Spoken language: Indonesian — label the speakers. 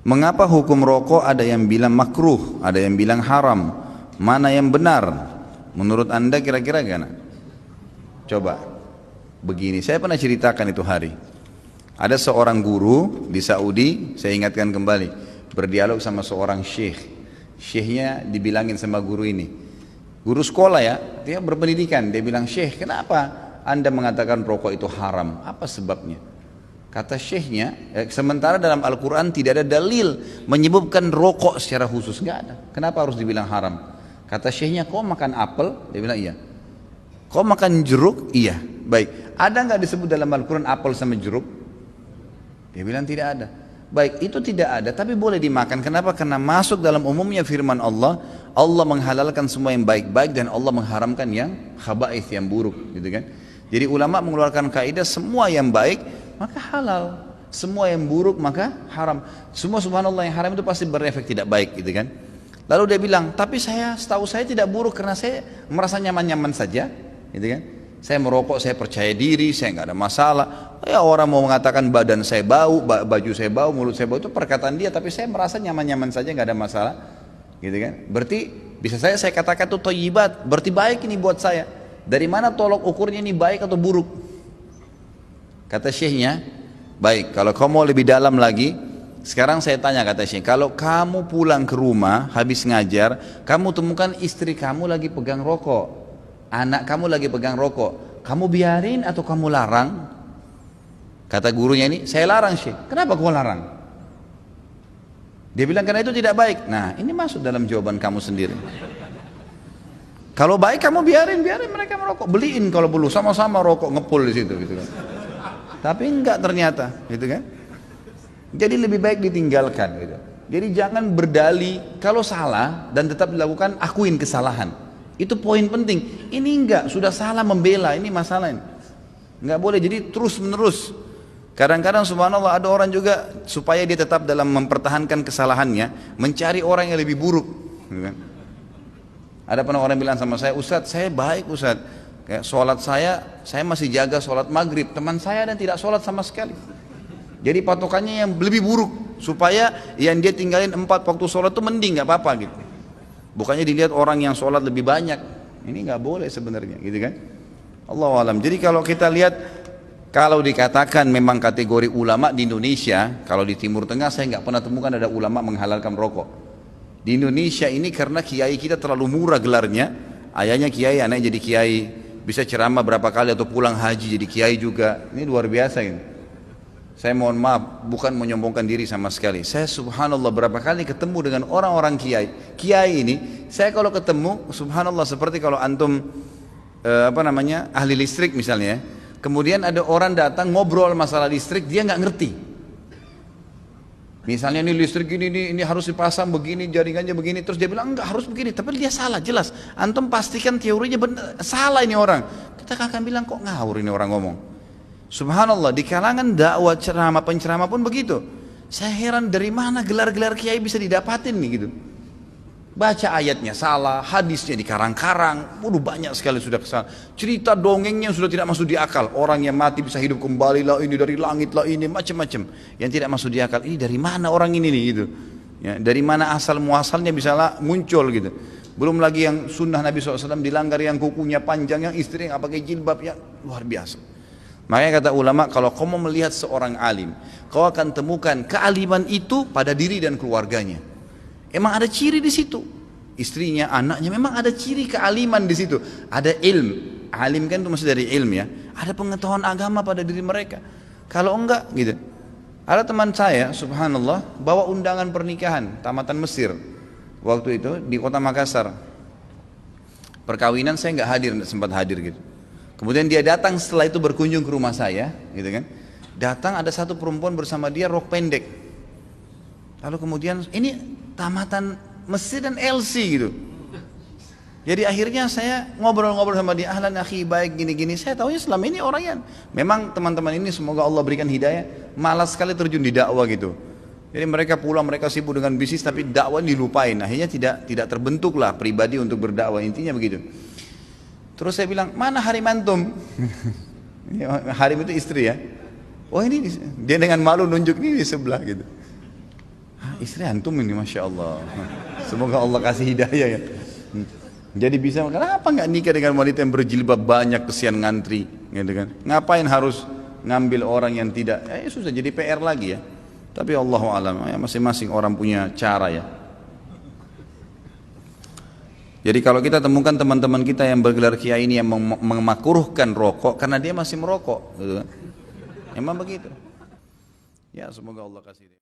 Speaker 1: Mengapa hukum rokok ada yang bilang makruh, ada yang bilang haram? Mana yang benar? Menurut anda kira-kira gimana? Coba, begini, saya pernah ceritakan itu hari. Ada seorang guru di Saudi, saya ingatkan kembali, berdialog sama seorang syekh. Syekhnya dibilangin sama guru ini, guru sekolah ya, dia berpendidikan, dia bilang, syekh kenapa anda mengatakan rokok itu haram? Apa sebabnya? Kata syekhnya, sementara dalam Al-Quran tidak ada dalil menyebutkan rokok secara khusus, nggak ada. Kenapa harus dibilang haram? Kata syekhnya, kau makan apel? Dia bilang iya. Kau makan jeruk? Iya. Baik. Ada nggak disebut dalam Al-Quran apel sama jeruk? Dia bilang tidak ada. Baik, itu tidak ada, tapi boleh dimakan. Kenapa? Karena masuk dalam umumnya firman Allah, Allah menghalalkan semua yang baik-baik dan Allah mengharamkan yang khaba'ith, yang buruk, gitu kan? Jadi ulama mengeluarkan kaidah semua yang baik maka halal, semua yang buruk maka haram. Semua subhanallah yang haram itu pasti berefek tidak baik, gitu kan? Lalu dia bilang, tapi setahu saya tidak buruk karena saya merasa nyaman-nyaman saja, gitu kan? Saya merokok, saya percaya diri, saya nggak ada masalah. Ya orang mau mengatakan badan saya bau, baju saya bau, mulut saya bau, itu perkataan dia, tapi saya merasa nyaman-nyaman saja, nggak ada masalah, gitu kan? Berarti bisa saya katakan itu thayyibat, berarti baik ini buat saya. Dari mana tolok ukurnya ini baik atau buruk? Kata syekhnya, baik, kalau kamu mau lebih dalam lagi, sekarang saya tanya, kata syekh, kalau kamu pulang ke rumah habis ngajar, kamu temukan istri kamu lagi pegang rokok, anak kamu lagi pegang rokok, kamu biarin atau kamu larang? Kata gurunya ini, saya larang syekh. Kenapa kau larang? Dia bilang karena itu tidak baik. Nah, ini masuk dalam jawaban kamu sendiri. Kalau baik kamu biarin mereka merokok, beliin kalau perlu, sama-sama rokok ngepul di situ, gitu kan. Tapi enggak ternyata, gitu kan. Jadi lebih baik ditinggalkan, gitu. Jadi jangan berdalih kalau salah dan tetap dilakukan, akuin kesalahan. Itu poin penting. Ini enggak, sudah salah membela, ini masalah ini. Enggak boleh, jadi terus menerus. Kadang-kadang subhanallah ada orang juga supaya dia tetap dalam mempertahankan kesalahannya, mencari orang yang lebih buruk, gitu kan. Ada pernah orang bilang sama saya, Ustadz saya baik Ustadz, kayak sholat saya masih jaga sholat maghrib, teman saya dan tidak sholat sama sekali. Jadi patokannya yang lebih buruk, supaya yang dia tinggalin 4 waktu sholat itu mending, nggak apa-apa gitu. Bukannya dilihat orang yang sholat lebih banyak, ini nggak boleh sebenarnya, gitu kan? Allahu alam. Jadi kalau kita lihat, kalau dikatakan memang kategori ulama di Indonesia, kalau di Timur Tengah saya nggak pernah temukan ada ulama menghalalkan rokok. Di Indonesia ini karena kiai kita terlalu murah gelarnya, ayahnya kiai, anaknya jadi kiai, bisa ceramah berapa kali atau pulang haji jadi kiai juga. Ini luar biasa ini. Saya mohon maaf, bukan menyombongkan diri sama sekali. Saya subhanallah berapa kali ketemu dengan orang-orang kiai. Kiai ini, saya kalau ketemu subhanallah seperti kalau antum ahli listrik misalnya, kemudian ada orang datang ngobrol masalah listrik, dia nggak ngerti. Misalnya ini listrik gini, ini harus dipasang begini, jaringannya begini, terus dia bilang enggak harus begini, tapi dia salah jelas. Antum pastikan teorinya benar, salah ini orang. Kita akan bilang kok ngawur ini orang ngomong. Subhanallah, di kalangan dakwah ceramah penceramah pun begitu. Saya heran dari mana gelar-gelar kiai bisa didapatin nih gitu. Baca ayatnya salah, hadisnya dikarang-karang, banyak sekali sudah kesalahan. Cerita dongengnya sudah tidak masuk di akal. Orang yang mati bisa hidup kembali lah, ini dari langit lah, ini macam-macam. Yang tidak masuk di akal, ini dari mana orang ini nih gitu. Ya, dari mana asal muasalnya bisa muncul gitu. Belum lagi yang sunnah Nabi SAW dilanggar, yang kukunya panjang, yang istri yang pakai jilbab, ya luar biasa. Makanya kata ulama, kalau kau mau melihat seorang alim, kau akan temukan kealiman itu pada diri dan keluarganya. Emang ada ciri di situ, istrinya, anaknya, memang ada ciri kealiman di situ. Ada ilmu, alim kan itu masih dari ilmu ya. Ada pengetahuan agama pada diri mereka. Kalau enggak, gitu. Ada teman saya, subhanallah, bawa undangan pernikahan tamatan Mesir waktu itu di kota Makassar. Perkawinan saya nggak hadir, nggak sempat hadir gitu. Kemudian dia datang setelah itu berkunjung ke rumah saya, gitu kan. Datang ada satu perempuan bersama dia rok pendek. Lalu kemudian ini tamatan Mesir dan LC gitu. Jadi akhirnya saya ngobrol-ngobrol sama dia, ahlan akhi, baik gini-gini. Saya tahunya selama ini orang yang memang teman-teman ini semoga Allah berikan hidayah, malas sekali terjun di dakwah gitu. Jadi mereka pulang, mereka sibuk dengan bisnis, tapi dakwah dilupain. Akhirnya tidak terbentuklah pribadi untuk berdakwah, intinya begitu. Terus saya bilang, mana harim antum? Harim itu istri ya. Oh ini dia dengan malu nunjuk ini di sebelah gitu. Istri antum ini Masya Allah. Semoga Allah kasih hidayah ya. Jadi bisa, kenapa nggak nikah dengan wanita yang berjilbab banyak, kesian ngantri, gitu kan? Ngapain harus ngambil orang yang tidak? Ya susah, jadi PR lagi ya. Tapi Allahu alam, ya masing-masing orang punya cara ya. Jadi kalau kita temukan teman-teman kita yang bergelar kiai ini yang memakruhkan rokok karena dia masih merokok, gitu kan? Emang begitu. Ya semoga Allah kasih.